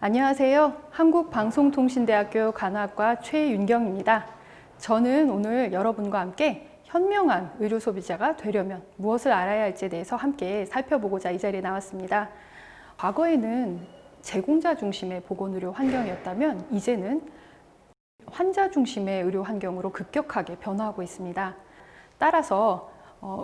안녕하세요. 한국방송통신대학교 간호학과 최윤경입니다. 저는 오늘 여러분과 함께 현명한 의료 소비자가 되려면 무엇을 알아야 할지에 대해서 함께 살펴보고자 이 자리에 나왔습니다. 과거에는 제공자 중심의 보건의료 환경이었다면 이제는 환자 중심의 의료 환경으로 급격하게 변화하고 있습니다. 따라서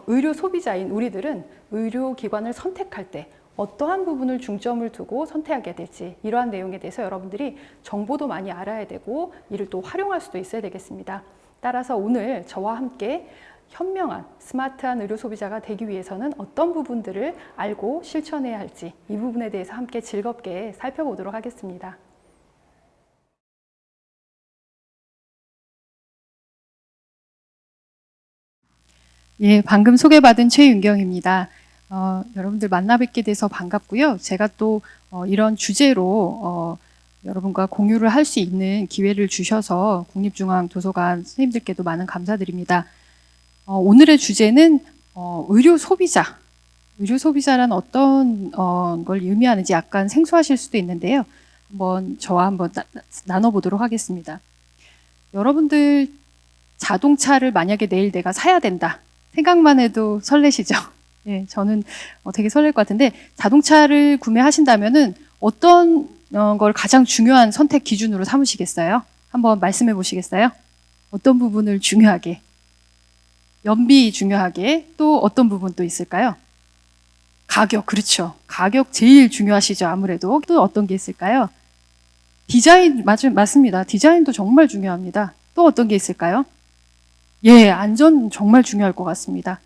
의료 소비자인 우리들은 의료기관을 선택할 때 어떠한 부분을 중점을 두고 선택하게 될지, 이러한 내용에 대해서 여러분들이 정보도 많이 알아야 되고 이를 또 활용할 수도 있어야 되겠습니다. 따라서 오늘 저와 함께 현명한 스마트한 의료 소비자가 되기 위해서는 어떤 부분들을 알고 실천해야 할지, 이 부분에 대해서 함께 즐겁게 살펴보도록 하겠습니다. 예, 방금 소개받은 최윤경입니다. 여러분들 만나 뵙게 돼서 반갑고요. 제가 또 이런 주제로 여러분과 공유를 할 수 있는 기회를 주셔서 국립중앙도서관 선생님들께도 많은 감사드립니다. 오늘의 주제는 의료 소비자. 의료 소비자란 어떤 걸 의미하는지 약간 생소하실 수도 있는데요. 저와 한번 나눠보도록 하겠습니다. 여러분들 자동차를 만약에 내일 내가 사야 된다. 생각만 해도 설레시죠? 예, 저는 되게 설렐 것 같은데, 자동차를 구매하신다면은 어떤 걸 가장 중요한 선택 기준으로 삼으시겠어요? 한번 말씀해 보시겠어요? 어떤 부분을 중요하게? 연비 중요하게? 또 어떤 부분 또 있을까요? 가격, 그렇죠. 가격 제일 중요하시죠, 아무래도. 또 어떤 게 있을까요? 디자인, 맞습니다. 디자인도 정말 중요합니다. 또 어떤 게 있을까요? 예, 안전 정말 중요할 것 같습니다.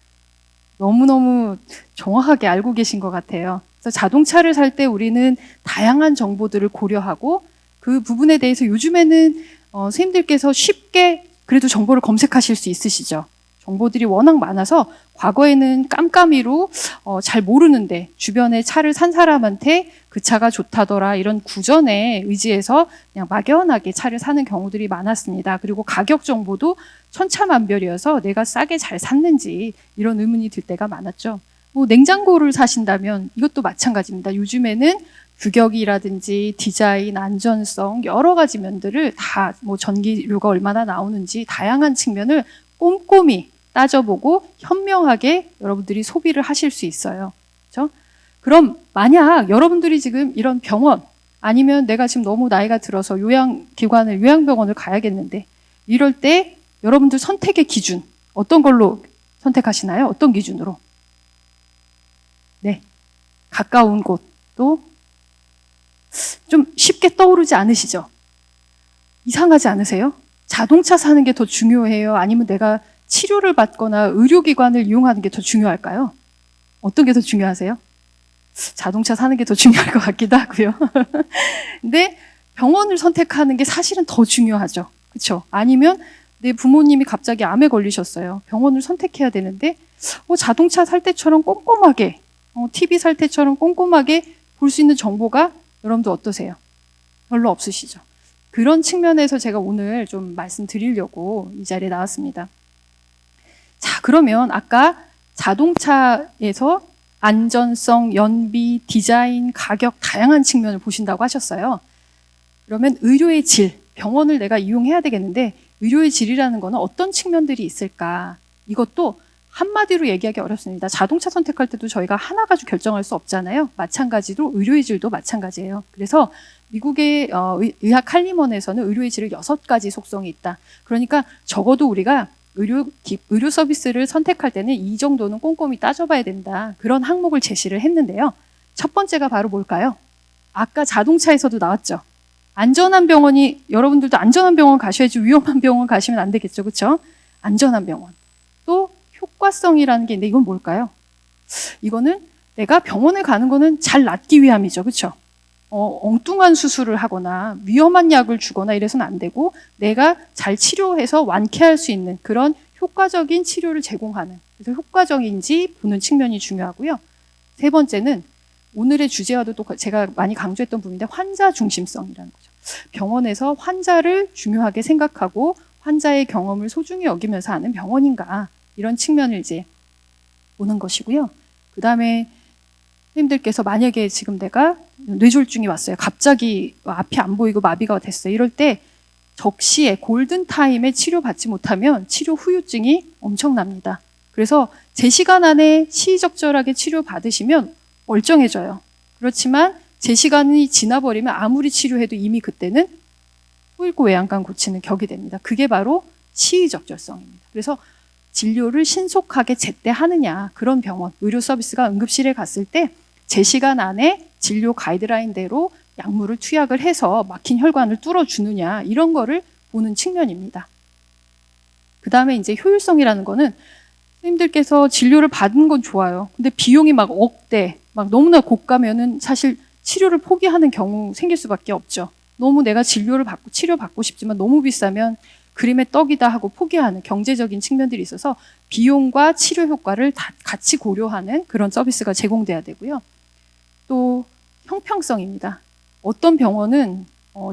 너무너무 정확하게 알고 계신 것 같아요. 그래서 자동차를 살 때 우리는 다양한 정보들을 고려하고 그 부분에 대해서 요즘에는 선생님들께서 쉽게 그래도 정보를 검색하실 수 있으시죠. 정보들이 워낙 많아서 과거에는 깜깜이로 잘 모르는데 주변에 차를 산 사람한테 그 차가 좋다더라 이런 구전에 의지해서 그냥 막연하게 차를 사는 경우들이 많았습니다. 그리고 가격 정보도 천차만별이어서 내가 싸게 잘 샀는지 이런 의문이 들 때가 많았죠. 냉장고를 사신다면 이것도 마찬가지입니다. 요즘에는 규격이라든지 디자인, 안전성 여러 가지 면들을 다 전기료가 얼마나 나오는지 다양한 측면을 꼼꼼히 따져보고 현명하게 여러분들이 소비를 하실 수 있어요. 그렇죠? 그럼 만약 여러분들이 지금 이런 병원 아니면 내가 지금 너무 나이가 들어서 요양병원을 가야겠는데 이럴 때 여러분들 선택의 기준 어떤 걸로 선택하시나요? 어떤 기준으로? 네, 가까운 곳도 좀 쉽게 떠오르지 않으시죠? 이상하지 않으세요? 자동차 사는 게 더 중요해요? 아니면 내가 치료를 받거나 의료기관을 이용하는 게 더 중요할까요? 어떤 게 더 중요하세요? 자동차 사는 게 더 중요할 것 같기도 하고요. 근데 병원을 선택하는 게 사실은 더 중요하죠. 그렇죠? 아니면 내 부모님이 갑자기 암에 걸리셨어요. 병원을 선택해야 되는데 자동차 살 때처럼 꼼꼼하게 TV 살 때처럼 꼼꼼하게 볼 수 있는 정보가 여러분들 어떠세요? 별로 없으시죠? 그런 측면에서 제가 오늘 좀 말씀드리려고 이 자리에 나왔습니다. 자, 그러면 아까 자동차에서 안전성, 연비, 디자인, 가격 다양한 측면을 보신다고 하셨어요. 그러면 의료의 질, 병원을 내가 이용해야 되겠는데 의료의 질이라는 거는 어떤 측면들이 있을까? 이것도 한마디로 얘기하기 어렵습니다. 자동차 선택할 때도 저희가 하나 가지고 결정할 수 없잖아요. 마찬가지로 의료의 질도 마찬가지예요. 그래서 미국의 의학 할림원에서는 의료의 질을 6가지 속성이 있다. 그러니까 적어도 우리가 의료 서비스를 선택할 때는 이 정도는 꼼꼼히 따져봐야 된다. 그런 항목을 제시를 했는데요. 첫 번째가 바로 뭘까요? 아까 자동차에서도 나왔죠. 안전한 병원이, 여러분들도 안전한 병원 가셔야지 위험한 병원 가시면 안 되겠죠. 그렇죠? 안전한 병원. 또 효과성이라는 게 있는데 이건 뭘까요? 이거는 내가 병원에 가는 거는 잘 낫기 위함이죠. 그렇죠? 엉뚱한 수술을 하거나 위험한 약을 주거나 이래서는 안 되고 내가 잘 치료해서 완쾌할 수 있는 그런 효과적인 치료를 제공하는, 그래서 효과적인지 보는 측면이 중요하고요. 세 번째는 오늘의 주제와도 또 제가 많이 강조했던 부분인데 환자 중심성이라는 거죠. 병원에서 환자를 중요하게 생각하고 환자의 경험을 소중히 여기면서 하는 병원인가, 이런 측면을 이제 보는 것이고요. 그 다음에 선생님들께서 만약에 지금 내가 뇌졸중이 왔어요. 갑자기 앞이 안 보이고 마비가 됐어요. 이럴 때 적시에 골든타임에 치료받지 못하면 치료 후유증이 엄청납니다. 그래서 제 시간 안에 시의적절하게 치료받으시면 멀쩡해져요. 그렇지만 제 시간이 지나버리면 아무리 치료해도 이미 그때는 후일고 외양간 고치는 격이 됩니다. 그게 바로 시의적절성입니다. 그래서 진료를 신속하게 제때 하느냐, 그런 병원, 의료 서비스가 응급실에 갔을 때 제 시간 안에 진료 가이드라인대로 약물을 투약을 해서 막힌 혈관을 뚫어주느냐, 이런 거를 보는 측면입니다. 그 다음에 이제 효율성이라는 거는 선생님들께서 진료를 받은 건 좋아요. 근데 비용이 막 억대, 막 너무나 고가면은 사실 치료를 포기하는 경우 생길 수밖에 없죠. 너무 내가 치료받고 싶지만 너무 비싸면 그림의 떡이다 하고 포기하는 경제적인 측면들이 있어서 비용과 치료 효과를 다 같이 고려하는 그런 서비스가 제공돼야 되고요. 또 형평성입니다. 어떤 병원은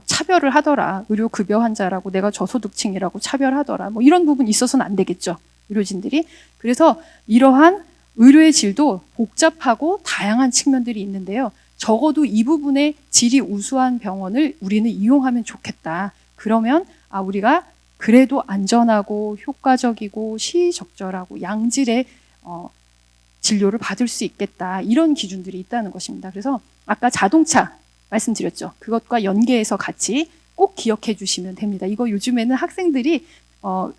차별을 하더라. 의료급여 환자라고 내가 저소득층이라고 차별하더라. 뭐 이런 부분이 있어서는 안 되겠죠. 의료진들이. 그래서 이러한 의료의 질도 복잡하고 다양한 측면들이 있는데요. 적어도 이 부분의 질이 우수한 병원을 우리는 이용하면 좋겠다. 그러면 우리가 그래도 안전하고 효과적이고 시의적절하고 양질의 진료를 받을 수 있겠다. 이런 기준들이 있다는 것입니다. 그래서 아까 자동차 말씀드렸죠. 그것과 연계해서 같이 꼭 기억해 주시면 됩니다. 이거 요즘에는 학생들이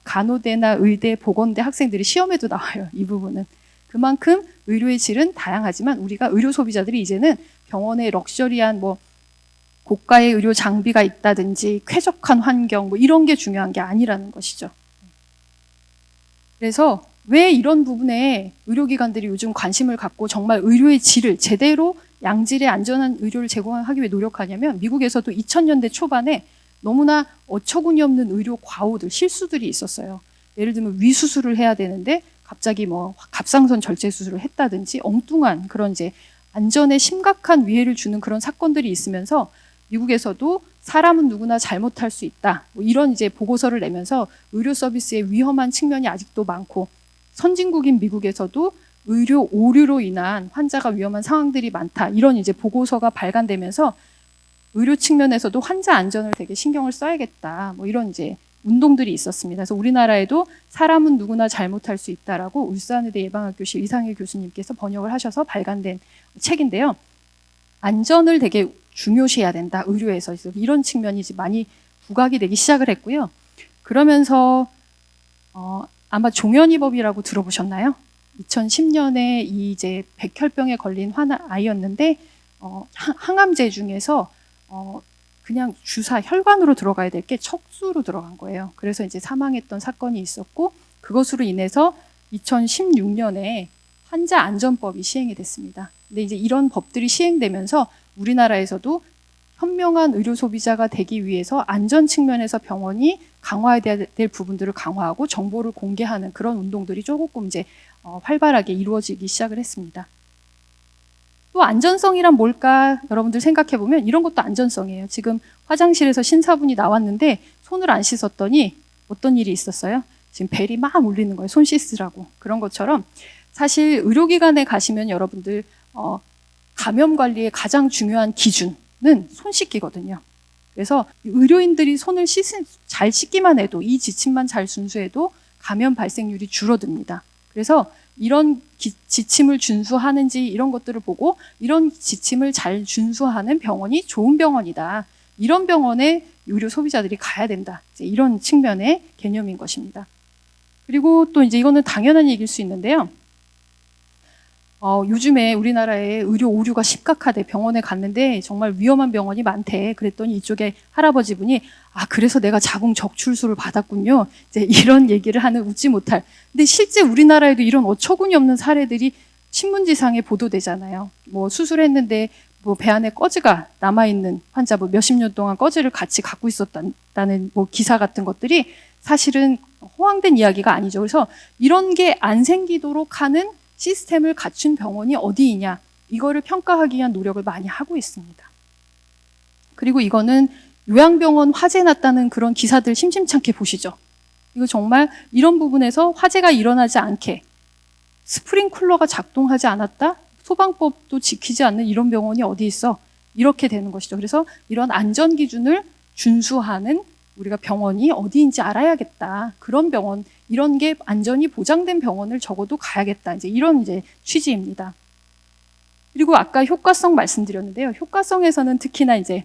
간호대나 의대, 보건대 학생들이 시험에도 나와요. 이 부분은. 그만큼 의료의 질은 다양하지만 우리가 의료 소비자들이 이제는 병원에 럭셔리한 고가의 의료 장비가 있다든지 쾌적한 환경 이런 게 중요한 게 아니라는 것이죠. 그래서 왜 이런 부분에 의료기관들이 요즘 관심을 갖고 정말 의료의 질을 제대로 양질의 안전한 의료를 제공하기 위해 노력하냐면 미국에서도 2000년대 초반에 너무나 어처구니 없는 의료 과오들, 실수들이 있었어요. 예를 들면 위수술을 해야 되는데 갑자기 갑상선 절제 수술을 했다든지 엉뚱한 그런 이제 안전에 심각한 위해를 주는 그런 사건들이 있으면서 미국에서도 사람은 누구나 잘못할 수 있다. 이런 이제 보고서를 내면서 의료 서비스의 위험한 측면이 아직도 많고 선진국인 미국에서도 의료 오류로 인한 환자가 위험한 상황들이 많다. 이런 이제 보고서가 발간되면서 의료 측면에서도 환자 안전을 되게 신경을 써야겠다. 이런 이제 운동들이 있었습니다. 그래서 우리나라에도 사람은 누구나 잘못할 수 있다라고 울산의대 예방학교실 이상일 교수님께서 번역을 하셔서 발간된 책인데요. 안전을 되게 중요시해야 된다. 의료에서 이런 측면이 이제 많이 부각이 되기 시작을 했고요. 그러면서 아마 종현이법이라고 들어보셨나요? 2010년에 이제 백혈병에 걸린 아이였는데 항암제 중에서 그냥 주사 혈관으로 들어가야 될 게 척수로 들어간 거예요. 그래서 이제 사망했던 사건이 있었고 그것으로 인해서 2016년에 환자 안전법이 시행이 됐습니다. 근데 이제 이런 법들이 시행되면서 우리나라에서도 현명한 의료 소비자가 되기 위해서 안전 측면에서 병원이 강화해야 될 부분들을 강화하고 정보를 공개하는 그런 운동들이 조금 이제 활발하게 이루어지기 시작을 했습니다. 또 안전성이란 뭘까 여러분들 생각해 보면 이런 것도 안전성이에요. 지금 화장실에서 신사분이 나왔는데 손을 안 씻었더니 어떤 일이 있었어요? 지금 벨이 막 울리는 거예요. 손 씻으라고. 그런 것처럼 사실 의료기관에 가시면 여러분들 감염 관리의 가장 중요한 기준은 손 씻기거든요. 그래서 의료인들이 손을 잘 씻기만 해도 이 지침만 잘 준수해도 감염 발생률이 줄어듭니다. 그래서 이런 지침을 준수하는지 이런 것들을 보고 이런 지침을 잘 준수하는 병원이 좋은 병원이다. 이런 병원에 의료 소비자들이 가야 된다. 이제 이런 측면의 개념인 것입니다. 그리고 또 이제 이거는 당연한 얘기일 수 있는데요. 요즘에 우리나라에 의료 오류가 심각하대. 병원에 갔는데 정말 위험한 병원이 많대. 그랬더니 이쪽에 할아버지 분이 그래서 내가 자궁 적출술을 받았군요. 이제 이런 얘기를 하는 웃지 못할. 근데 실제 우리나라에도 이런 어처구니 없는 사례들이 신문지상에 보도되잖아요. 수술했는데 배 안에 꺼즈가 남아있는 환자 몇십 년 동안 꺼즈를 같이 갖고 있었다는 기사 같은 것들이 사실은 허황된 이야기가 아니죠. 그래서 이런 게 안 생기도록 하는 시스템을 갖춘 병원이 어디이냐, 이거를 평가하기 위한 노력을 많이 하고 있습니다. 그리고 이거는 요양병원 화재 났다는 그런 기사들 심심찮게 보시죠. 이거 정말 이런 부분에서 화재가 일어나지 않게 스프링클러가 작동하지 않았다? 소방법도 지키지 않는 이런 병원이 어디 있어? 이렇게 되는 것이죠. 그래서 이런 안전 기준을 준수하는 우리가 병원이 어디인지 알아야겠다. 그런 병원, 이런 게 안전이 보장된 병원을 적어도 가야겠다. 이제 이런 취지입니다. 그리고 아까 효과성 말씀드렸는데요. 효과성에서는 특히나 이제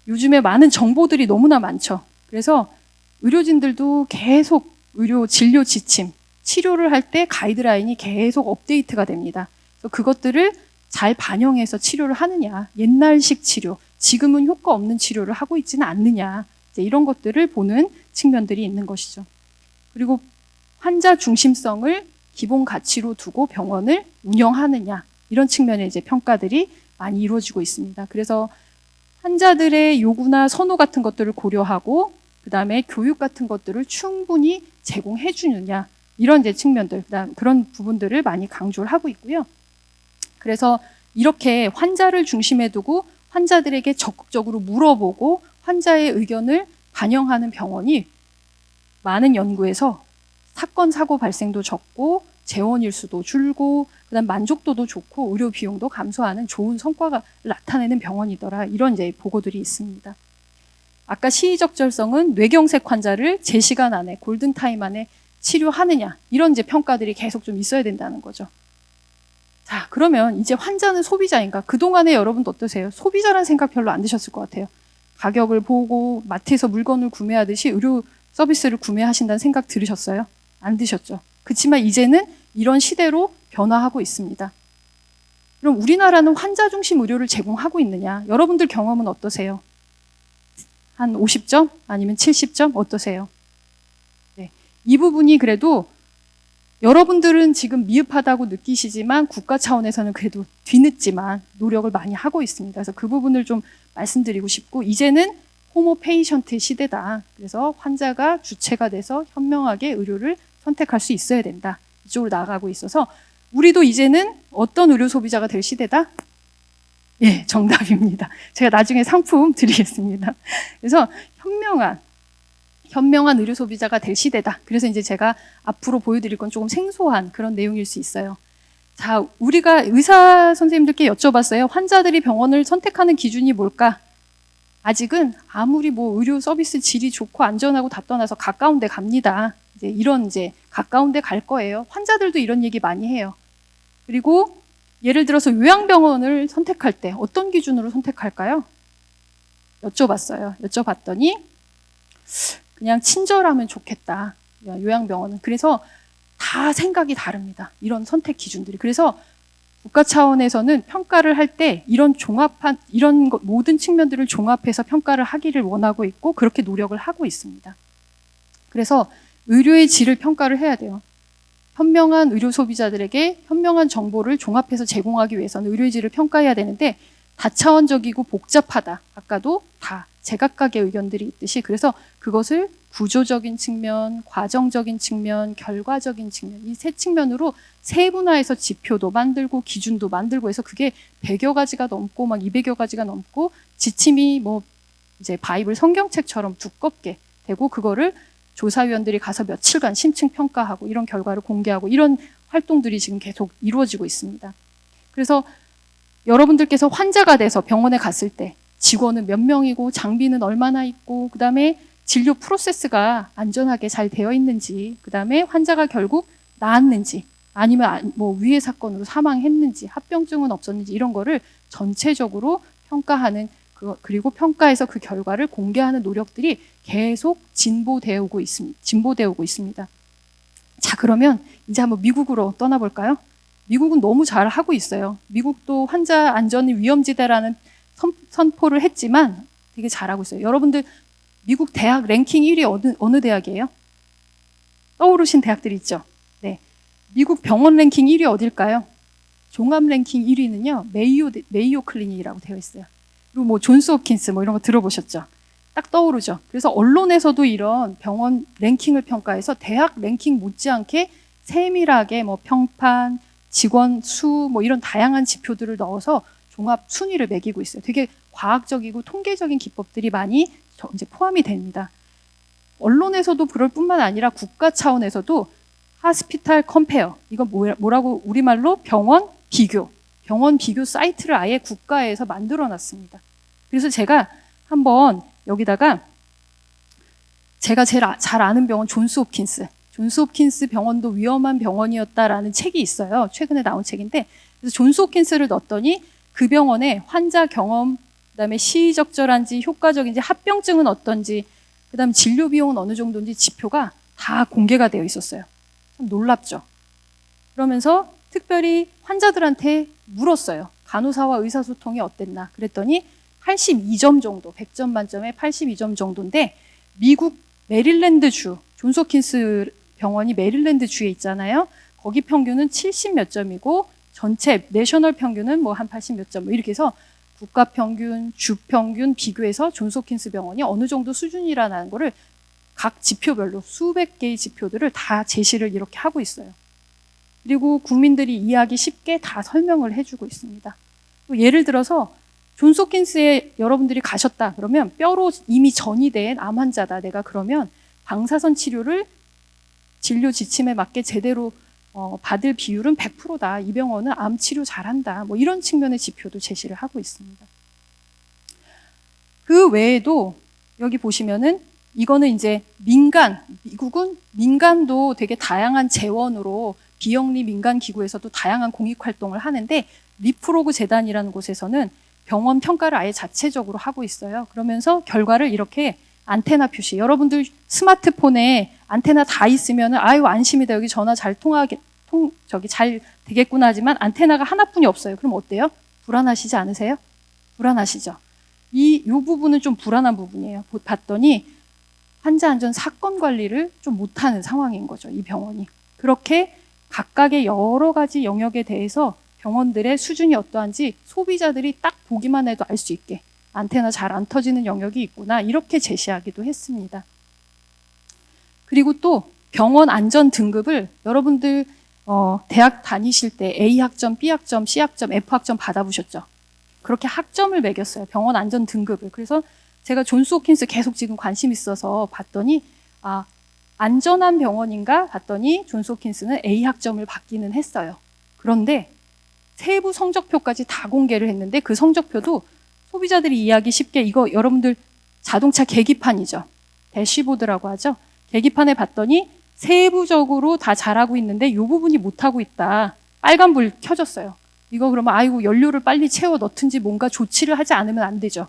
요즘에 많은 정보들이 너무나 많죠. 그래서 의료진들도 계속 의료 진료 지침, 치료를 할 때 가이드라인이 계속 업데이트가 됩니다. 그래서 그것들을 잘 반영해서 치료를 하느냐, 옛날식 치료, 지금은 효과 없는 치료를 하고 있지는 않느냐, 이제 이런 것들을 보는 측면들이 있는 것이죠. 그리고 환자 중심성을 기본 가치로 두고 병원을 운영하느냐, 이런 측면의 이제 평가들이 많이 이루어지고 있습니다. 그래서 환자들의 요구나 선호 같은 것들을 고려하고 그다음에 교육 같은 것들을 충분히 제공해 주느냐, 이런 이제 측면들, 그런 부분들을 많이 강조를 하고 있고요. 그래서 이렇게 환자를 중심에 두고 환자들에게 적극적으로 물어보고 환자의 의견을 반영하는 병원이 많은 연구에서 사건, 사고 발생도 적고 재원 일수도 줄고 그다음 만족도도 좋고 의료 비용도 감소하는 좋은 성과가 나타내는 병원이더라. 이런 이제 보고들이 있습니다. 아까 시의적절성은 뇌경색 환자를 제 시간 안에 골든타임 안에 치료하느냐, 이런 이제 평가들이 계속 좀 있어야 된다는 거죠. 자, 그러면 이제 환자는 소비자인가? 그동안에 여러분도 어떠세요? 소비자라는 생각 별로 안 드셨을 것 같아요. 가격을 보고 마트에서 물건을 구매하듯이 의료 서비스를 구매하신다는 생각 들으셨어요? 안 드셨죠? 그렇지만 이제는 이런 시대로 변화하고 있습니다. 그럼 우리나라는 환자 중심 의료를 제공하고 있느냐? 여러분들 경험은 어떠세요? 한 50점? 아니면 70점? 어떠세요? 네. 이 부분이 그래도 여러분들은 지금 미흡하다고 느끼시지만 국가 차원에서는 그래도 뒤늦지만 노력을 많이 하고 있습니다. 그래서 그 부분을 좀 말씀드리고 싶고, 이제는 호모 페이션트 시대다. 그래서 환자가 주체가 돼서 현명하게 의료를 선택할 수 있어야 된다. 이쪽으로 나아가고 있어서 우리도 이제는 어떤 의료 소비자가 될 시대다? 예, 정답입니다. 제가 나중에 상품 드리겠습니다. 그래서 현명한 의료 소비자가 될 시대다. 그래서 이제 제가 앞으로 보여드릴 건 조금 생소한 그런 내용일 수 있어요. 자, 우리가 의사 선생님들께 여쭤봤어요. 환자들이 병원을 선택하는 기준이 뭘까? 아직은 아무리 뭐 의료 서비스 질이 좋고 안전하고 다 떠나서 가까운 데 갑니다. 이제 가까운 데 갈 거예요. 환자들도 이런 얘기 많이 해요. 그리고 예를 들어서 요양병원을 선택할 때 어떤 기준으로 선택할까요? 여쭤봤더니 그냥 친절하면 좋겠다. 요양병원은. 그래서 다 생각이 다릅니다. 이런 선택 기준들이. 그래서 국가 차원에서는 평가를 할 때 이런 모든 측면들을 종합해서 평가를 하기를 원하고 있고 그렇게 노력을 하고 있습니다. 그래서 의료의 질을 평가를 해야 돼요. 현명한 의료 소비자들에게 현명한 정보를 종합해서 제공하기 위해서는 의료의 질을 평가해야 되는데 다차원적이고 복잡하다. 아까도 다 제각각의 의견들이 있듯이, 그래서 그것을 구조적인 측면, 과정적인 측면, 결과적인 측면, 이 세 측면으로 세분화해서 지표도 만들고 기준도 만들고 해서 그게 100여 가지가 넘고 막 200여 가지가 넘고 지침이 뭐 이제 바이블 성경책처럼 두껍게 되고 그거를 조사위원들이 가서 며칠간 심층 평가하고 이런 결과를 공개하고 이런 활동들이 지금 계속 이루어지고 있습니다. 그래서 여러분들께서 환자가 돼서 병원에 갔을 때 직원은 몇 명이고 장비는 얼마나 있고 그다음에 진료 프로세스가 안전하게 잘 되어 있는지, 그다음에 환자가 결국 나았는지 아니면 뭐 위해 사건으로 사망했는지 합병증은 없었는지 이런 거를 전체적으로 평가하는 그리고 평가해서 그 결과를 공개하는 노력들이 계속 진보되어 오고 있습니다. 자, 그러면 이제 한번 미국으로 떠나볼까요? 미국은 너무 잘 하고 있어요. 미국도 환자 안전이 위험지대라는 선포를 했지만 되게 잘하고 있어요. 여러분들 미국 대학 랭킹 1위 어느 대학이에요? 떠오르신 대학들이 있죠? 네. 미국 병원 랭킹 1위 어딜까요? 종합 랭킹 1위는요, 메이오 클리닉이라고 되어 있어요. 그리고 뭐 존스 홉킨스 뭐 이런 거 들어보셨죠? 딱 떠오르죠. 그래서 언론에서도 이런 병원 랭킹을 평가해서 대학 랭킹 못지않게 세밀하게 뭐 평판, 직원 수 뭐 이런 다양한 지표들을 넣어서 종합 순위를 매기고 있어요. 되게 과학적이고 통계적인 기법들이 많이 이제 포함이 됩니다. 언론에서도 그럴 뿐만 아니라 국가 차원에서도 하스피탈 컴페어, 이건 뭐라고 우리말로 병원 비교, 병원 비교 사이트를 아예 국가에서 만들어 놨습니다. 그래서 제가 한번 여기다가 제가 제일 잘 아는 병원 존스 홉킨스 병원도 위험한 병원이었다라는 책이 있어요. 최근에 나온 책인데, 그래서 존스 홉킨스를 넣었더니 그 병원의 환자 경험, 그다음에 시의적절한지 효과적인지 합병증은 어떤지, 그다음에 진료 비용은 어느 정도인지 지표가 다 공개가 되어 있었어요. 참 놀랍죠. 그러면서 특별히 환자들한테 물었어요. 간호사와 의사소통이 어땠나. 그랬더니 82점 정도, 100점 만점에 82점 정도인데, 미국 메릴랜드주, 존스 홉킨스 병원이 메릴랜드주에 있잖아요. 거기 평균은 70 몇 점이고 전체 내셔널 평균은 뭐 한 80 몇 점, 이렇게 해서 국가 평균, 주 평균 비교해서 존스 홉킨스 병원이 어느 정도 수준이라는 거를 각 지표별로 수백 개의 지표들을 다 제시를 이렇게 하고 있어요. 그리고 국민들이 이해하기 쉽게 다 설명을 해주고 있습니다. 또 예를 들어서 존스 홉킨스에 여러분들이 가셨다 그러면 뼈로 이미 전이된 암 환자다. 내가 그러면 방사선 치료를 진료 지침에 맞게 제대로 받을 비율은 100%다. 이 병원은 암 치료 잘한다. 뭐 이런 측면의 지표도 제시를 하고 있습니다. 그 외에도 여기 보시면은 이거는 이제 미국은 민간도 되게 다양한 재원으로 비영리 민간 기구에서도 다양한 공익 활동을 하는데, 리프로그 재단이라는 곳에서는 병원 평가를 아예 자체적으로 하고 있어요. 그러면서 결과를 이렇게 안테나 표시, 여러분들 스마트폰에 안테나 다 있으면 아유 안심이다, 여기 전화 잘 잘 되겠구나 하지만 안테나가 하나뿐이 없어요. 그럼 어때요? 불안하시지 않으세요? 불안하시죠? 이 부분은 좀 불안한 부분이에요. 봤더니 환자 안전 사건 관리를 좀 못하는 상황인 거죠, 이 병원이. 그렇게 각각의 여러 가지 영역에 대해서 병원들의 수준이 어떠한지 소비자들이 딱 보기만 해도 알 수 있게 안테나 잘 안 터지는 영역이 있구나, 이렇게 제시하기도 했습니다. 그리고 또 병원 안전 등급을 여러분들 대학 다니실 때 A학점, B학점, C학점, F학점 받아보셨죠? 그렇게 학점을 매겼어요, 병원 안전 등급을. 그래서 제가 존스 홉킨스 계속 지금 관심 있어서 봤더니 안전한 병원인가 봤더니 존스 홉킨스는 A학점을 받기는 했어요. 그런데 세부 성적표까지 다 공개를 했는데, 그 성적표도 소비자들이 이해하기 쉽게, 이거 여러분들 자동차 계기판이죠. 대시보드라고 하죠. 계기판에 봤더니 세부적으로 다 잘하고 있는데 이 부분이 못하고 있다. 빨간불 켜졌어요. 이거 그러면 아이고 연료를 빨리 채워 넣든지 뭔가 조치를 하지 않으면 안 되죠.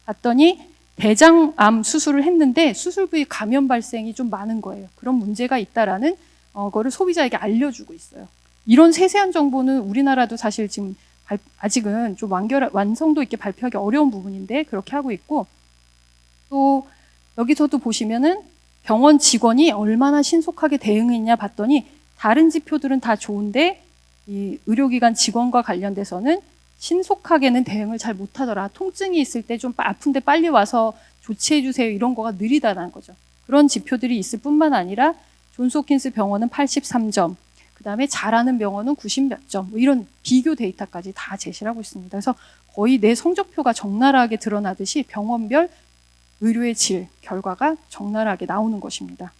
봤더니 대장암 수술을 했는데 수술 부위 감염 발생이 좀 많은 거예요. 그런 문제가 있다라는 거를 소비자에게 알려주고 있어요. 이런 세세한 정보는 우리나라도 사실 지금 아직은 좀 완성도 있게 발표하기 어려운 부분인데 그렇게 하고 있고, 또 여기서도 보시면은 병원 직원이 얼마나 신속하게 대응했냐 봤더니 다른 지표들은 다 좋은데 이 의료기관 직원과 관련돼서는 신속하게는 대응을 잘 못하더라. 통증이 있을 때 좀 아픈데 빨리 와서 조치해 주세요, 이런 거가 느리다는 거죠. 그런 지표들이 있을 뿐만 아니라 존스 홉킨스 병원은 83점, 그다음에 잘하는 병원은 90 몇 점, 뭐 이런 비교 데이터까지 다 제시를 하고 있습니다. 그래서 거의 내 성적표가 적나라하게 드러나듯이 병원별 의료의 질, 결과가 적나라하게 나오는 것입니다.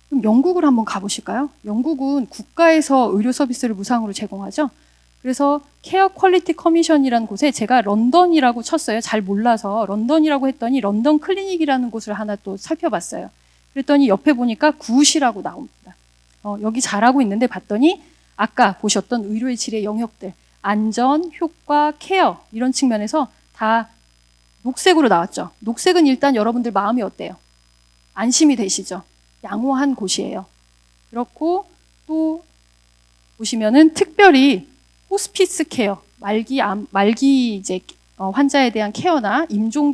그럼 영국을 한번 가보실까요? 영국은 국가에서 의료 서비스를 무상으로 제공하죠. 그래서 케어 퀄리티 커미션이라는 곳에 제가 런던이라고 쳤어요. 잘 몰라서 런던이라고 했더니 런던 클리닉이라는 곳을 하나 또 살펴봤어요. 그랬더니 옆에 보니까 굿이라고 나옵니다. 여기 잘하고 있는데 봤더니 아까 보셨던 의료의 질의 영역들, 안전, 효과, 케어 이런 측면에서 다 녹색으로 나왔죠. 녹색은 일단 여러분들 마음이 어때요? 안심이 되시죠? 양호한 곳이에요. 그렇고 또 보시면은 특별히 호스피스 케어, 말기 이제 환자에 대한 케어나 임종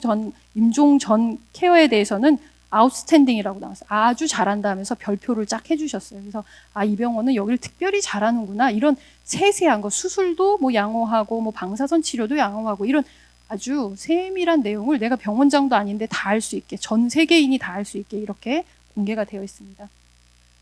전 케어에 대해서는 아웃스탠딩이라고 나왔어요. 아주 잘한다 하면서 별표를 쫙 해주셨어요. 그래서 이 병원은 여기를 특별히 잘하는구나. 이런 세세한 거, 수술도 뭐 양호하고 뭐 방사선 치료도 양호하고 이런 아주 세밀한 내용을 내가 병원장도 아닌데 다 알 수 있게, 전 세계인이 다 알 수 있게 이렇게 공개가 되어 있습니다.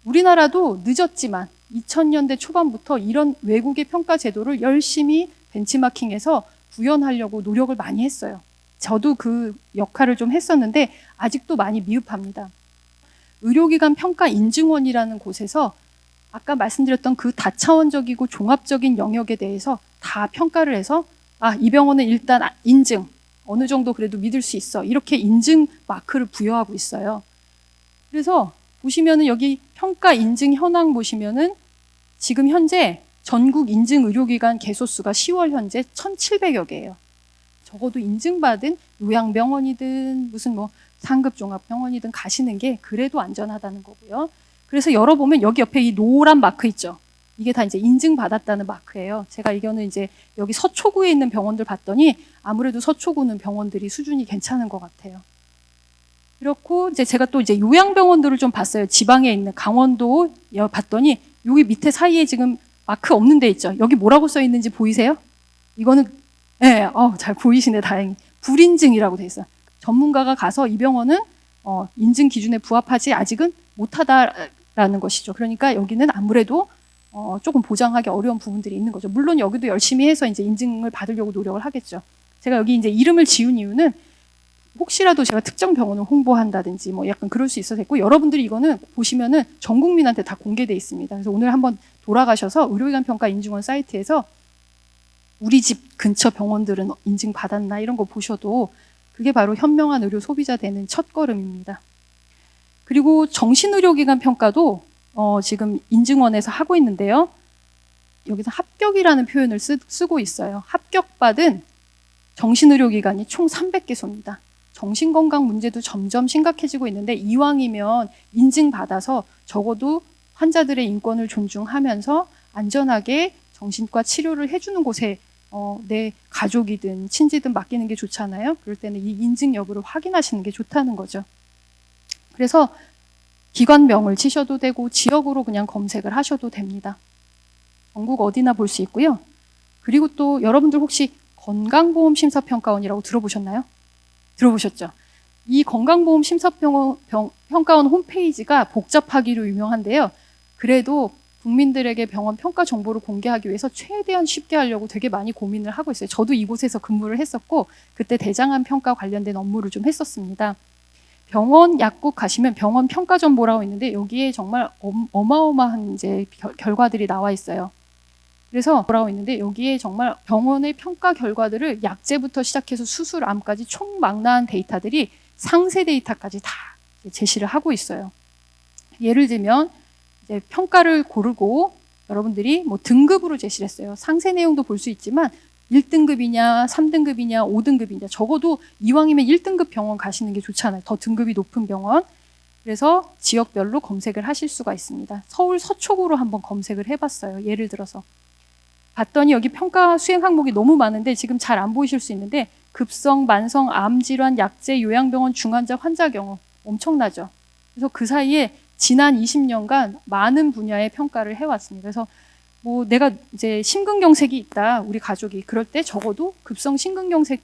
우리나라도 늦었지만 2000년대 초반부터 이런 외국의 평가 제도를 열심히 벤치마킹해서 구현하려고 노력을 많이 했어요. 저도 그 역할을 좀 했었는데 아직도 많이 미흡합니다. 의료기관 평가 인증원이라는 곳에서 아까 말씀드렸던 그 다차원적이고 종합적인 영역에 대해서 다 평가를 해서 이 병원은 일단 인증, 어느 정도 그래도 믿을 수 있어. 이렇게 인증 마크를 부여하고 있어요. 그래서 보시면은 여기 평가 인증 현황 보시면은 지금 현재 전국 인증 의료기관 개소수가 10월 현재 1,700여 개예요. 적어도 인증받은 요양병원이든 무슨 뭐 상급 종합병원이든 가시는 게 그래도 안전하다는 거고요. 그래서 열어보면 여기 옆에 이 노란 마크 있죠. 이게 다 이제 인증받았다는 마크예요. 제가 이거는 이제 여기 서초구에 있는 병원들 봤더니 아무래도 서초구는 병원들이 수준이 괜찮은 것 같아요. 그렇고 이제 제가 또 이제 요양병원들을 좀 봤어요. 지방에 있는 강원도 봤더니 여기 밑에 사이에 지금 마크 없는 데 있죠. 여기 뭐라고 써 있는지 보이세요? 이거는 잘 보이시네, 다행히. 불인증이라고 돼 있어요. 전문가가 가서 이 병원은 인증 기준에 부합하지 아직은 못하다라는 것이죠. 그러니까 여기는 아무래도 조금 보장하기 어려운 부분들이 있는 거죠. 물론 여기도 열심히 해서 이제 인증을 받으려고 노력을 하겠죠. 제가 여기 이제 이름을 지은 이유는 혹시라도 제가 특정 병원을 홍보한다든지 뭐 약간 그럴 수 있어서 했고, 여러분들이 이거는 보시면은 전 국민한테 다 공개돼 있습니다. 그래서 오늘 한번 돌아가셔서 의료기관 평가 인증원 사이트에서 우리 집 근처 병원들은 인증 받았나 이런 거 보셔도 그게 바로 현명한 의료 소비자 되는 첫걸음입니다. 그리고 정신의료기관 평가도 지금 인증원에서 하고 있는데요. 여기서 합격이라는 표현을 쓰고 있어요. 합격받은 정신의료기관이 총 300개소입니다. 정신건강 문제도 점점 심각해지고 있는데 이왕이면 인증받아서 적어도 환자들의 인권을 존중하면서 안전하게 정신과 치료를 해주는 곳에 내 가족이든 친지든 맡기는 게 좋잖아요. 그럴 때는 이 인증 여부를 확인하시는 게 좋다는 거죠. 그래서 기관명을 치셔도 되고 지역으로 그냥 검색을 하셔도 됩니다. 전국 어디나 볼 수 있고요. 그리고 또 여러분들 혹시 건강보험심사평가원이라고 들어보셨나요? 들어보셨죠? 이 건강보험심사평가원 홈페이지가 복잡하기로 유명한데요. 그래도 국민들에게 병원 평가 정보를 공개하기 위해서 최대한 쉽게 하려고 되게 많이 고민을 하고 있어요. 저도 이곳에서 근무를 했었고 그때 대장암 평가 관련된 업무를 좀 했었습니다. 병원 약국 가시면 병원 평가 정보라고 있는데 여기에 정말 어마어마한 이제 결과들이 나와 있어요. 그래서 뭐라고 있는데 여기에 정말 병원의 평가 결과들을 약제부터 시작해서 수술, 암까지 총망라한 데이터들이 상세 데이터까지 다 제시를 하고 있어요. 예를 들면 이제 평가를 고르고 여러분들이 뭐 등급으로 제시를 했어요. 상세 내용도 볼 수 있지만 1등급이냐, 3등급이냐, 5등급이냐, 적어도 이왕이면 1등급 병원 가시는 게 좋잖아요. 더 등급이 높은 병원. 그래서 지역별로 검색을 하실 수가 있습니다. 서울 서초구로 한번 검색을 해봤어요. 예를 들어서. 봤더니 여기 평가 수행 항목이 너무 많은데 지금 잘 안 보이실 수 있는데 급성, 만성, 암질환, 약제, 요양병원, 중환자, 환자 경우 엄청나죠. 그래서 그 사이에 지난 20년간 많은 분야의 평가를 해왔습니다. 그래서 뭐 내가 이제 심근경색이 있다, 우리 가족이. 그럴 때 적어도 급성 심근경색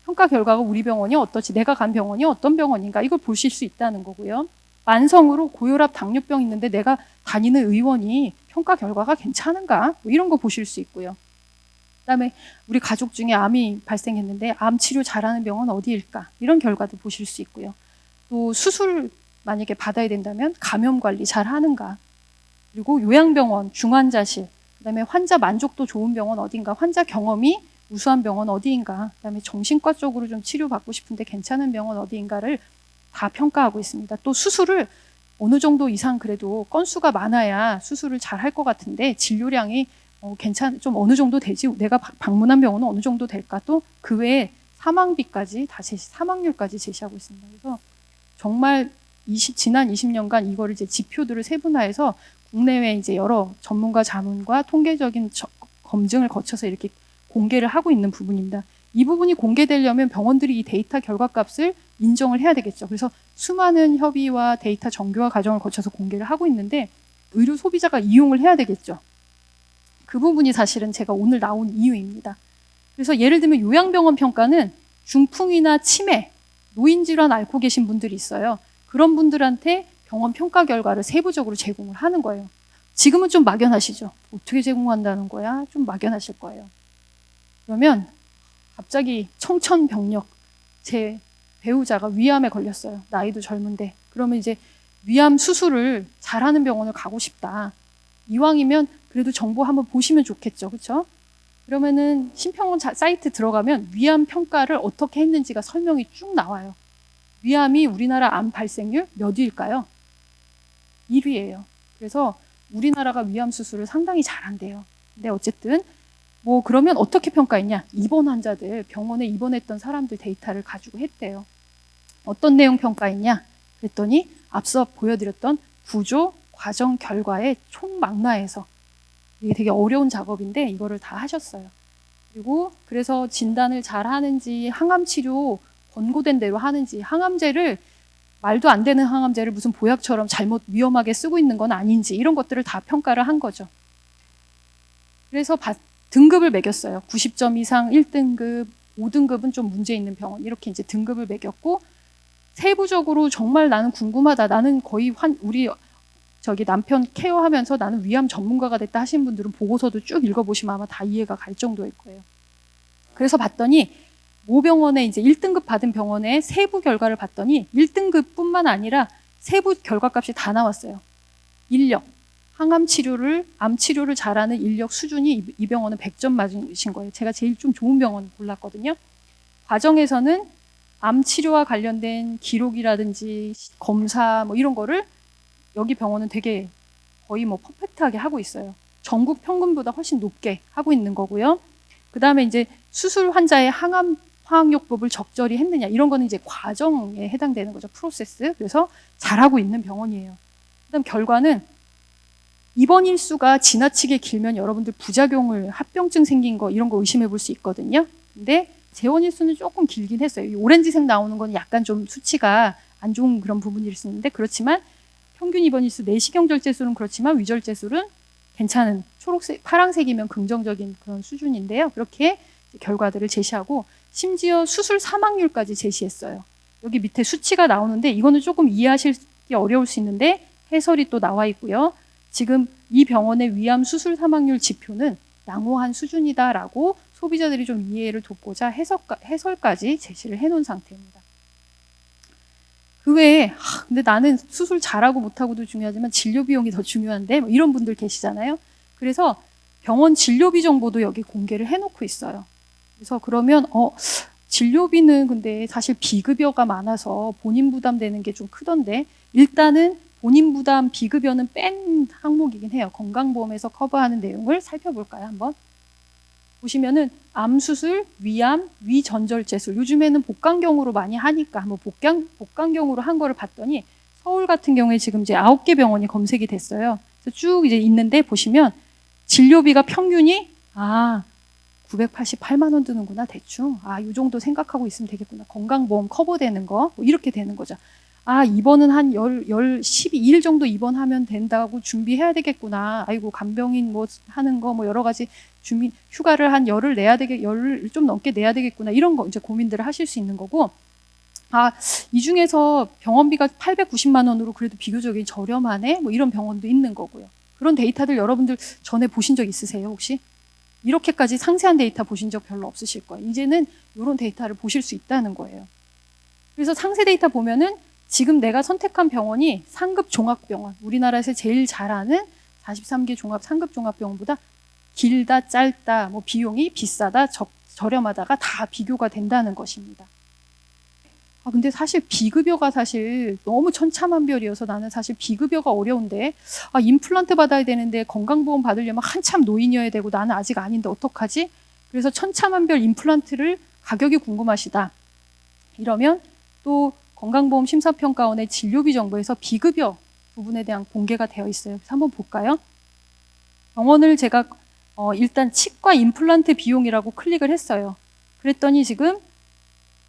평가 결과가 우리 병원이 어떨지, 내가 간 병원이 어떤 병원인가 이걸 보실 수 있다는 거고요. 만성으로 고혈압, 당뇨병 있는데 내가 다니는 의원이 평가 결과가 괜찮은가? 뭐 이런 거 보실 수 있고요. 그다음에 우리 가족 중에 암이 발생했는데 암 치료 잘하는 병원 어디일까? 이런 결과도 보실 수 있고요. 또 수술 만약에 받아야 된다면 감염 관리 잘 하는가? 그리고 요양병원, 중환자실, 그다음에 환자 만족도 좋은 병원 어딘가, 환자 경험이 우수한 병원 어디인가, 그다음에 정신과 쪽으로 좀 치료받고 싶은데 괜찮은 병원 어디인가를 다 평가하고 있습니다. 또 수술을 어느 정도 이상 그래도 건수가 많아야 수술을 잘 할 것 같은데 진료량이 좀 어느 정도 되지, 내가 방문한 병원은 어느 정도 될까, 또 그 외에 사망비까지 다 사망률까지 제시하고 있습니다. 그래서 정말 지난 20년간 이거를 이제 지표들을 세분화해서 국내외 이제 여러 전문가 자문과 통계적인 검증을 거쳐서 이렇게 공개를 하고 있는 부분입니다. 이 부분이 공개되려면 병원들이 이 데이터 결과값을 인정을 해야 되겠죠. 그래서 수많은 협의와 데이터 정교화 과정을 거쳐서 공개를 하고 있는데 의료 소비자가 이용을 해야 되겠죠. 그 부분이 사실은 제가 오늘 나온 이유입니다. 그래서 예를 들면 요양병원 평가는 중풍이나 치매, 노인질환 앓고 계신 분들이 있어요. 그런 분들한테 병원 평가 결과를 세부적으로 제공을 하는 거예요. 지금은 좀 막연하시죠? 어떻게 제공한다는 거야? 좀 막연하실 거예요. 그러면 갑자기 청천벽력, 제 배우자가 위암에 걸렸어요. 나이도 젊은데. 그러면 이제 위암 수술을 잘하는 병원을 가고 싶다. 이왕이면 그래도 정보 한번 보시면 좋겠죠. 그렇죠? 그러면은 심평원 사이트 들어가면 위암 평가를 어떻게 했는지가 설명이 쭉 나와요. 위암이 우리나라 암 발생률 몇 위일까요? 1위예요. 그래서 우리나라가 위암 수술을 상당히 잘한대요. 근데 어쨌든 뭐 그러면 어떻게 평가했냐? 입원 환자들, 병원에 입원했던 사람들 데이터를 가지고 했대요. 어떤 내용 평가했냐? 그랬더니 앞서 보여드렸던 구조, 과정, 결과의 총망라해서 이게 되게 어려운 작업인데 이거를 다 하셨어요. 그리고 그래서 진단을 잘 하는지, 항암 치료 권고된 대로 하는지, 항암제를 말도 안 되는 항암제를 무슨 보약처럼 잘못 위험하게 쓰고 있는 건 아닌지 이런 것들을 다 평가를 한 거죠. 그래서 등급을 매겼어요. 90점 이상 1등급, 5등급은 좀 문제 있는 병원 이렇게 이제 등급을 매겼고 세부적으로 정말 나는 궁금하다. 나는 거의 우리 저기 남편 케어하면서 나는 위암 전문가가 됐다 하시는 분들은 보고서도 쭉 읽어보시면 아마 다 이해가 갈 정도일 거예요. 그래서 봤더니 모 병원에 이제 1등급 받은 병원의 세부 결과를 봤더니 1등급뿐만 아니라 세부 결과값이 다 나왔어요. 인력, 항암 치료를, 암 치료를 잘하는 인력 수준이 이 병원은 100점 맞으신 거예요. 제가 제일 좀 좋은 병원 골랐거든요. 과정에서는 암 치료와 관련된 기록이라든지 검사 뭐 이런 거를 여기 병원은 되게 거의 뭐 퍼펙트하게 하고 있어요. 전국 평균보다 훨씬 높게 하고 있는 거고요. 그 다음에 이제 수술 환자의 항암 화학요법을 적절히 했느냐 이런 거는 이제 과정에 해당되는 거죠. 프로세스. 그래서 잘하고 있는 병원이에요. 그 다음 결과는 입원 일수가 지나치게 길면 여러분들 부작용을 합병증 생긴 거 이런 거 의심해 볼 수 있거든요. 근데 재원 일수는 조금 길긴 했어요. 이 오렌지색 나오는 건 약간 좀 수치가 안 좋은 그런 부분일 수 있는데 그렇지만 평균 입원 일수 내시경 절제술은 그렇지만 위절제술은 괜찮은 초록색, 파란색이면 긍정적인 그런 수준인데요. 그렇게 결과들을 제시하고 심지어 수술 사망률까지 제시했어요. 여기 밑에 수치가 나오는데 이거는 조금 이해하시기 어려울 수 있는데 해설이 또 나와 있고요. 지금 이 병원의 위암 수술 사망률 지표는 양호한 수준이다라고 소비자들이 좀 이해를 돕고자 해설까지 제시를 해놓은 상태입니다. 그 외에 근데 나는 수술 잘하고 못하고도 중요하지만 진료 비용이 더 중요한데 뭐 이런 분들 계시잖아요. 그래서 병원 진료비 정보도 여기 공개를 해놓고 있어요. 그래서 그러면 진료비는 근데 사실 비급여가 많아서 본인 부담되는 게 좀 크던데 일단은 본인 부담 비급여는 뺀 항목이긴 해요. 건강보험에서 커버하는 내용을 살펴볼까요? 한번 보시면은 암수술, 위암, 위전절제술 요즘에는 복강경으로 많이 하니까 한번 복강경으로 한 거를 봤더니 서울 같은 경우에 지금 이제 9개 병원이 검색이 됐어요. 그래서 쭉 이제 있는데 보시면 진료비가 평균이 988만 원 드는구나 대충. 이 정도 생각하고 있으면 되겠구나. 건강보험 커버되는 거 뭐 이렇게 되는 거죠. 입원은 한 12일 정도 입원하면 된다고 준비해야 되겠구나. 아이고 간병인 뭐 하는 거 뭐 여러 가지 휴가를 한 열흘 좀 넘게 내야 되겠구나. 이런 거 이제 고민들을 하실 수 있는 거고. 이 중에서 병원비가 890만 원으로 그래도 비교적인 저렴하네. 뭐 이런 병원도 있는 거고요. 그런 데이터들 여러분들 전에 보신 적 있으세요, 혹시? 이렇게까지 상세한 데이터 보신 적 별로 없으실 거예요. 이제는 이런 데이터를 보실 수 있다는 거예요. 그래서 상세 데이터 보면은 지금 내가 선택한 병원이 상급 종합병원, 우리나라에서 제일 잘 아는 43개 상급 종합병원보다 길다, 짧다, 뭐 비용이 비싸다, 저렴하다가 다 비교가 된다는 것입니다. 근데 사실 비급여가 사실 너무 천차만별이어서 나는 사실 비급여가 어려운데 임플란트 받아야 되는데 건강보험 받으려면 한참 노인이어야 되고 나는 아직 아닌데 어떡하지? 그래서 천차만별 임플란트를 가격이 궁금하시다. 이러면 또 건강보험 심사평가원의 진료비 정보에서 비급여 부분에 대한 공개가 되어 있어요. 그래서 한번 볼까요? 병원을 제가 일단 치과 임플란트 비용이라고 클릭을 했어요. 그랬더니 지금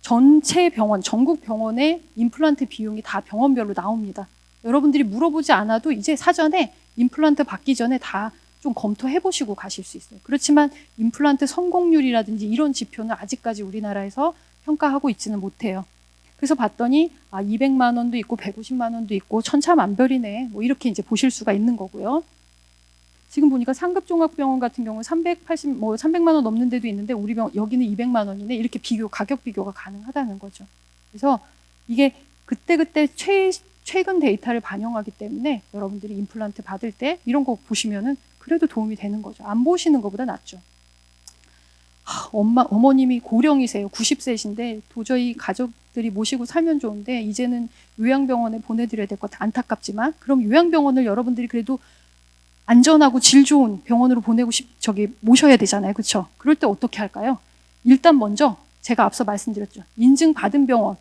전체 병원, 전국 병원의 임플란트 비용이 다 병원별로 나옵니다. 여러분들이 물어보지 않아도 이제 사전에 임플란트 받기 전에 다 좀 검토해 보시고 가실 수 있어요. 그렇지만 임플란트 성공률이라든지 이런 지표는 아직까지 우리나라에서 평가하고 있지는 못해요. 그래서 봤더니 200만 원도 있고 150만 원도 있고 천차만별이네. 뭐 이렇게 이제 보실 수가 있는 거고요. 지금 보니까 상급종합병원 같은 경우는 300만 원 넘는 데도 있는데 우리 병원 여기는 200만 원이네. 이렇게 가격 비교가 가능하다는 거죠. 그래서 이게 그때그때 최근 데이터를 반영하기 때문에 여러분들이 임플란트 받을 때 이런 거 보시면은 그래도 도움이 되는 거죠. 안 보시는 것보다 낫죠. 어머님이 고령이세요. 90세이신데 도저히 가족들이 모시고 살면 좋은데 이제는 요양병원에 보내드려야 될 것 같아. 안타깝지만 그럼 요양병원을 여러분들이 그래도 안전하고 질 좋은 병원으로 모셔야 되잖아요. 그렇죠? 그럴 때 어떻게 할까요? 일단 먼저 제가 앞서 말씀드렸죠. 인증받은 병원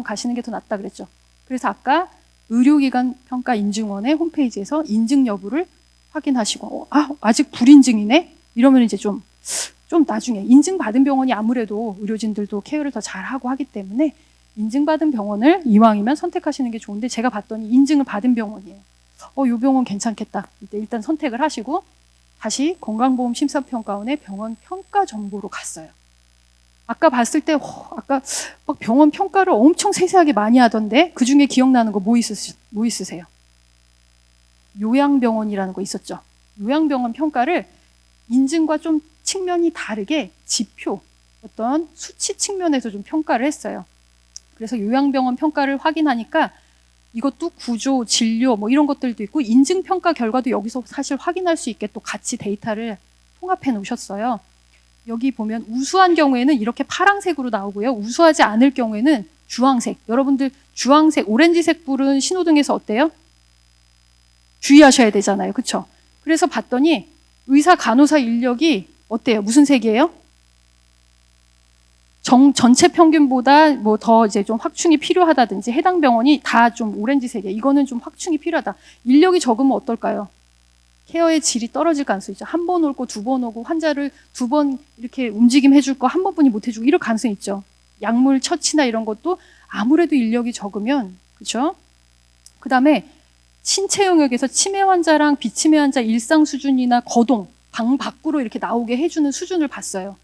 가시는 게 더 낫다 그랬죠. 그래서 아까 의료기관 평가인증원의 홈페이지에서 인증 여부를 확인하시고 아직 불인증이네? 이러면 이제 좀 나중에 인증받은 병원이 아무래도 의료진들도 케어를 더 잘하고 하기 때문에 인증받은 병원을 이왕이면 선택하시는 게 좋은데 제가 봤더니 인증을 받은 병원이에요. 이 병원 괜찮겠다. 일단 선택을 하시고 다시 건강보험심사평가원의 병원 평가 정보로 갔어요. 아까 봤을 때 아까 막 병원 평가를 엄청 세세하게 많이 하던데 그중에 기억나는 거 뭐 있으세요? 요양병원이라는 거 있었죠. 요양병원 평가를 인증과 좀 측면이 다르게 지표, 어떤 수치 측면에서 좀 평가를 했어요. 그래서 요양병원 평가를 확인하니까 이것도 구조, 진료 뭐 이런 것들도 있고 인증평가 결과도 여기서 사실 확인할 수 있게 또 같이 데이터를 통합해 놓으셨어요. 여기 보면 우수한 경우에는 이렇게 파란색으로 나오고요. 우수하지 않을 경우에는 주황색. 여러분들 주황색, 오렌지색 불은 신호등에서 어때요? 주의하셔야 되잖아요. 그렇죠? 그래서 봤더니 의사, 간호사 인력이 어때요? 무슨 색이에요? 전체 평균보다 뭐 더 이제 좀 확충이 필요하다든지 해당 병원이 다 좀 오렌지색이에요. 이거는 좀 확충이 필요하다. 인력이 적으면 어떨까요? 케어의 질이 떨어질 가능성이 있죠. 한 번 오고 두 번 오고 환자를 두 번 이렇게 움직임 해줄 거 한 번뿐이 못 해주고 이럴 가능성이 있죠. 약물 처치나 이런 것도 아무래도 인력이 적으면 그렇죠? 그다음에 신체 영역에서 치매 환자랑 비치매 환자 일상 수준이나 거동, 방 밖으로 이렇게 나오게 해주는 수준을 봤어요.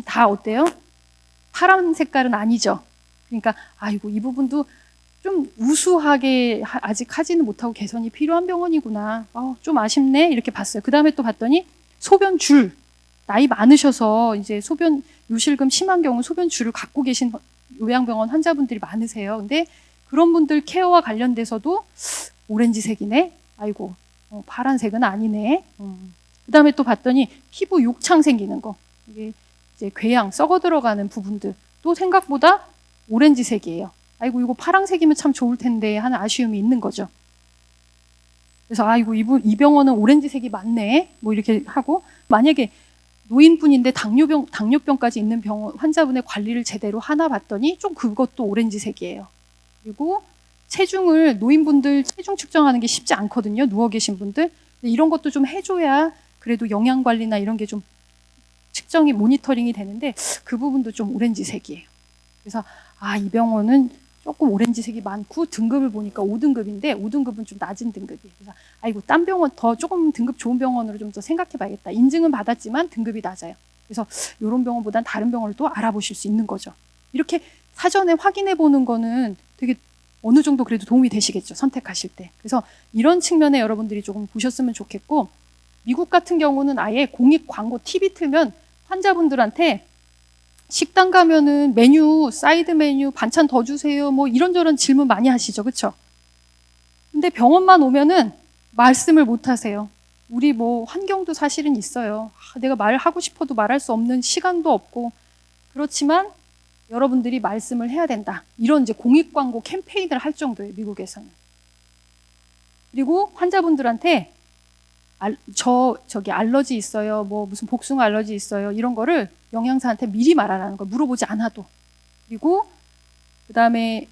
다 어때요? 파란 색깔은 아니죠. 그러니까 아이고 이 부분도 좀 우수하게 아직 하지는 못하고 개선이 필요한 병원이구나. 좀 아쉽네 이렇게 봤어요. 그 다음에 또 봤더니 소변줄, 나이 많으셔서 이제 소변 요실금 심한 경우 소변줄을 갖고 계신 요양병원 환자분들이 많으세요. 근데 그런 분들 케어와 관련돼서도 오렌지색이네. 아이고 파란색은 아니네. 그 다음에 또 봤더니 피부 욕창 생기는 거, 이게 이제 궤양 썩어 들어가는 부분들 또 생각보다 오렌지색이에요. 아이고 이거 파란색이면 참 좋을 텐데 하는 아쉬움이 있는 거죠. 그래서 아이고 이 병원은 오렌지색이 많네 뭐 이렇게 하고, 만약에 노인분인데 당뇨병까지 있는 병원 환자분의 관리를 제대로 하나 봤더니 좀 그것도 오렌지색이에요. 그리고 체중을 노인분들 체중 측정하는 게 쉽지 않거든요. 누워 계신 분들. 근데 이런 것도 좀 해줘야 그래도 영양 관리나 이런 게 좀 측정이 모니터링이 되는데 그 부분도 좀 오렌지색이에요. 그래서 이 병원은 조금 오렌지색이 많고 등급을 보니까 5등급인데 5등급은 좀 낮은 등급이에요. 그래서 아이고 딴 병원 더 조금 등급 좋은 병원으로 좀 더 생각해 봐야겠다. 인증은 받았지만 등급이 낮아요. 그래서 이런 병원보단 다른 병원을 또 알아보실 수 있는 거죠. 이렇게 사전에 확인해 보는 거는 되게 어느 정도 그래도 도움이 되시겠죠. 선택하실 때. 그래서 이런 측면에 여러분들이 조금 보셨으면 좋겠고, 미국 같은 경우는 아예 공익 광고 TV 틀면 환자분들한테 식당 가면은 메뉴, 사이드 메뉴, 반찬 더 주세요. 뭐 이런저런 질문 많이 하시죠. 그렇죠? 근데 병원만 오면은 말씀을 못 하세요. 우리 뭐 환경도 사실은 있어요. 내가 말하고 싶어도 말할 수 없는 시간도 없고, 그렇지만 여러분들이 말씀을 해야 된다. 이런 이제 공익 광고 캠페인을 할 정도예요, 미국에서는. 그리고 환자분들한테 저기 알러지 있어요. 뭐 무슨 복숭아 알러지 있어요. 이런 거를 영양사한테 미리 말하라는 거, 물어보지 않아도. 그리고 그다음에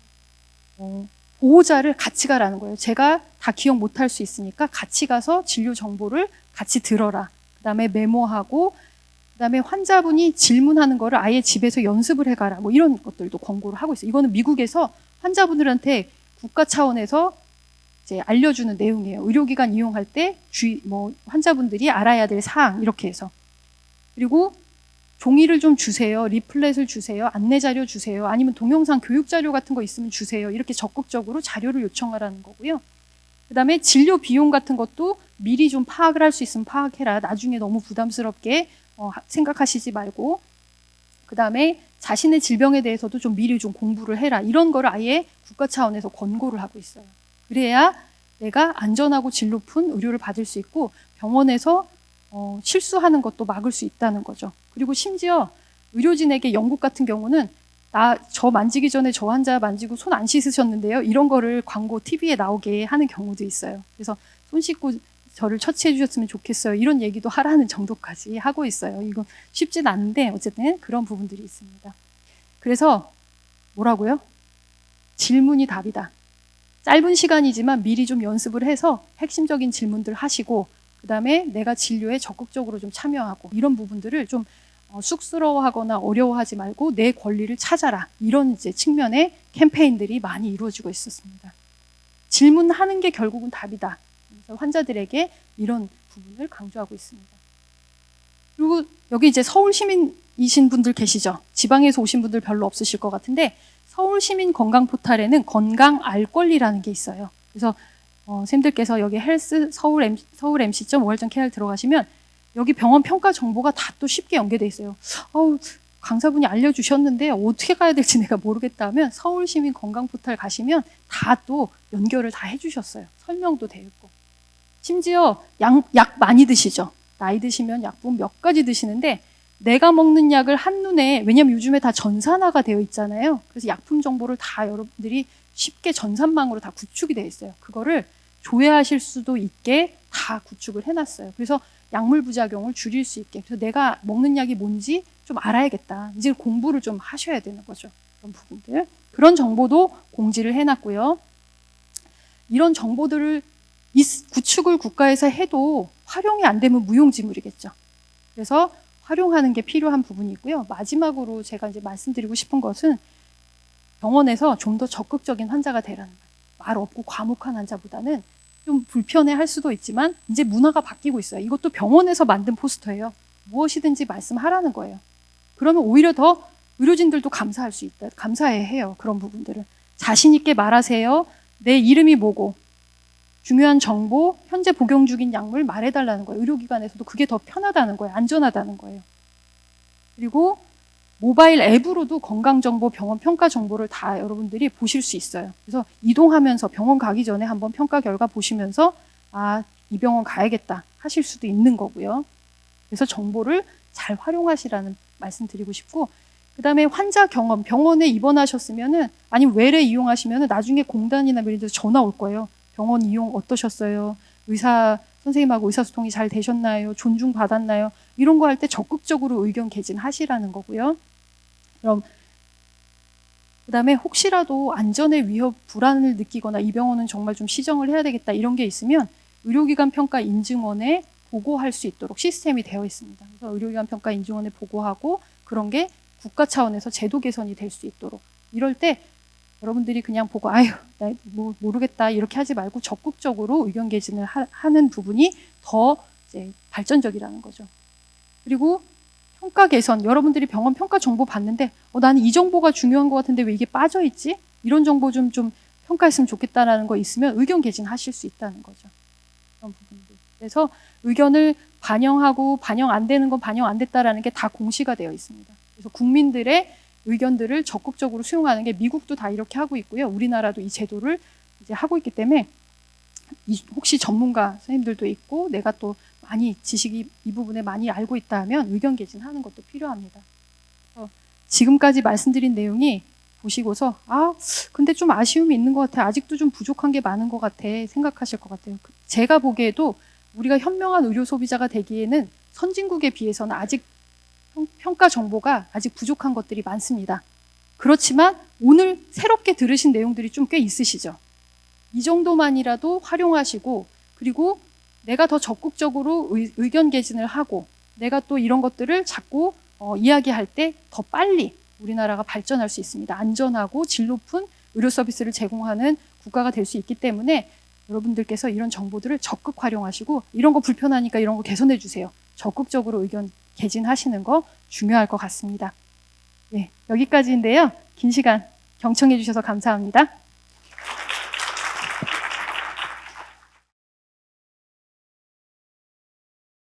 보호자를 같이 가라는 거예요. 제가 다 기억 못할 수 있으니까 같이 가서 진료 정보를 같이 들어라. 그다음에 메모하고, 그다음에 환자분이 질문하는 거를 아예 집에서 연습을 해가라. 뭐 이런 것들도 권고를 하고 있어요. 이거는 미국에서 환자분들한테 국가 차원에서 이제 알려주는 내용이에요. 의료기관 이용할 때 환자분들이 알아야 될 사항 이렇게 해서. 그리고 종이를 좀 주세요. 리플렛을 주세요. 안내 자료 주세요. 아니면 동영상 교육 자료 같은 거 있으면 주세요. 이렇게 적극적으로 자료를 요청하라는 거고요. 그다음에 진료 비용 같은 것도 미리 좀 파악을 할 수 있으면 파악해라. 나중에 너무 부담스럽게 생각하시지 말고. 그다음에 자신의 질병에 대해서도 좀 미리 좀 공부를 해라. 이런 거를 아예 국가 차원에서 권고를 하고 있어요. 그래야 내가 안전하고 질 높은 의료를 받을 수 있고 병원에서 실수하는 것도 막을 수 있다는 거죠. 그리고 심지어 의료진에게 영국 같은 경우는 저 만지기 전에 저 환자 만지고 손 안 씻으셨는데요. 이런 거를 광고 TV에 나오게 하는 경우도 있어요. 그래서 손 씻고 저를 처치해 주셨으면 좋겠어요. 이런 얘기도 하라는 정도까지 하고 있어요. 이거 쉽진 않은데 어쨌든 그런 부분들이 있습니다. 그래서 뭐라고요? 질문이 답이다. 짧은 시간이지만 미리 좀 연습을 해서 핵심적인 질문들 하시고 그다음에 내가 진료에 적극적으로 좀 참여하고 이런 부분들을 좀 쑥스러워하거나 어려워하지 말고 내 권리를 찾아라. 이런 이제 측면의 캠페인들이 많이 이루어지고 있었습니다. 질문하는 게 결국은 답이다. 그래서 환자들에게 이런 부분을 강조하고 있습니다. 그리고 여기 이제 서울 시민이신 분들 계시죠? 지방에서 오신 분들 별로 없으실 것 같은데 서울 시민 건강 포탈에는 건강 알 권리라는 게 있어요. 그래서 쌤들께서 여기 헬스 서울 MC.ol.kr 들어가시면 여기 병원 평가 정보가 다 또 쉽게 연계돼 있어요. 강사분이 알려주셨는데 어떻게 가야 될지 내가 모르겠다 하면 서울시민 건강포탈 가시면 다 또 연결을 다 해주셨어요. 설명도 되어 있고. 심지어 약 많이 드시죠. 나이 드시면 약분 몇 가지 드시는데 내가 먹는 약을 한눈에, 왜냐면 요즘에 다 전산화가 되어 있잖아요. 그래서 약품 정보를 다 여러분들이 쉽게 전산망으로 다 구축이 되어 있어요. 그거를 조회하실 수도 있게 다 구축을 해놨어요. 그래서 약물 부작용을 줄일 수 있게. 그래서 내가 먹는 약이 뭔지 좀 알아야겠다. 이제 공부를 좀 하셔야 되는 거죠. 그런 부분들. 그런 정보도 공지를 해놨고요. 이런 정보들을 구축을 국가에서 해도 활용이 안 되면 무용지물이겠죠. 그래서 활용하는 게 필요한 부분이 있고요. 마지막으로 제가 이제 말씀드리고 싶은 것은 병원에서 좀 더 적극적인 환자가 되라는 거예요. 말 없고 과묵한 환자보다는 좀 불편해할 수도 있지만 이제 문화가 바뀌고 있어요. 이것도 병원에서 만든 포스터예요. 무엇이든지 말씀하라는 거예요. 그러면 오히려 더 의료진들도 감사할 수 있다. 감사해해요. 그런 부분들을. 자신 있게 말하세요. 내 이름이 뭐고 중요한 정보, 현재 복용 중인 약물 말해달라는 거예요. 의료기관에서도 그게 더 편하다는 거예요. 안전하다는 거예요. 그리고 모바일 앱으로도 건강정보, 병원 평가 정보를 다 여러분들이 보실 수 있어요. 그래서 이동하면서 병원 가기 전에 한번 평가 결과 보시면서 이 병원 가야겠다 하실 수도 있는 거고요. 그래서 정보를 잘 활용하시라는 말씀 드리고 싶고, 그 다음에 환자 경험, 병원에 입원하셨으면은, 아니면 외래 이용하시면은 나중에 공단이나 이런 데서 전화 올 거예요. 병원 이용 어떠셨어요? 선생님하고 의사소통이 잘 되셨나요? 존중받았나요? 이런 거 할 때 적극적으로 의견 개진하시라는 거고요. 그럼 그다음에 혹시라도 안전의 위협, 불안을 느끼거나 이 병원은 정말 좀 시정을 해야 되겠다 이런 게 있으면 의료기관 평가 인증원에 보고할 수 있도록 시스템이 되어 있습니다. 그래서 의료기관 평가 인증원에 보고하고 그런 게 국가 차원에서 제도 개선이 될 수 있도록, 이럴 때 여러분들이 그냥 보고 나 모르겠다 이렇게 하지 말고 적극적으로 의견 개진을 하는 부분이 더 이제 발전적이라는 거죠. 그리고 평가 개선, 여러분들이 병원 평가 정보 봤는데 나는 이 정보가 중요한 것 같은데 왜 이게 빠져 있지? 이런 정보 좀 평가했으면 좋겠다라는 거 있으면 의견 개진하실 수 있다는 거죠. 그런 부분들. 그래서 의견을 반영하고 반영 안 되는 건 반영 안 됐다라는 게 다 공시가 되어 있습니다. 그래서 국민들의 의견들을 적극적으로 수용하는 게, 미국도 다 이렇게 하고 있고요. 우리나라도 이 제도를 이제 하고 있기 때문에 혹시 전문가 선생님들도 있고 내가 또 많이 지식이 이 부분에 많이 알고 있다 하면 의견 개진하는 것도 필요합니다. 지금까지 말씀드린 내용이 보시고서 근데 좀 아쉬움이 있는 것 같아, 아직도 좀 부족한 게 많은 것 같아 생각하실 것 같아요. 제가 보기에도 우리가 현명한 의료 소비자가 되기에는 선진국에 비해서는 아직 평가 정보가 아직 부족한 것들이 많습니다. 그렇지만 오늘 새롭게 들으신 내용들이 좀 꽤 있으시죠? 이 정도만이라도 활용하시고, 그리고 내가 더 적극적으로 의견 개진을 하고 내가 또 이런 것들을 자꾸 이야기할 때 더 빨리 우리나라가 발전할 수 있습니다. 안전하고 질 높은 의료 서비스를 제공하는 국가가 될 수 있기 때문에 여러분들께서 이런 정보들을 적극 활용하시고, 이런 거 불편하니까 이런 거 개선해 주세요. 적극적으로 의견 개진하시는 거 중요할 것 같습니다. 네, 여기까지인데요. 긴 시간 경청해 주셔서 감사합니다.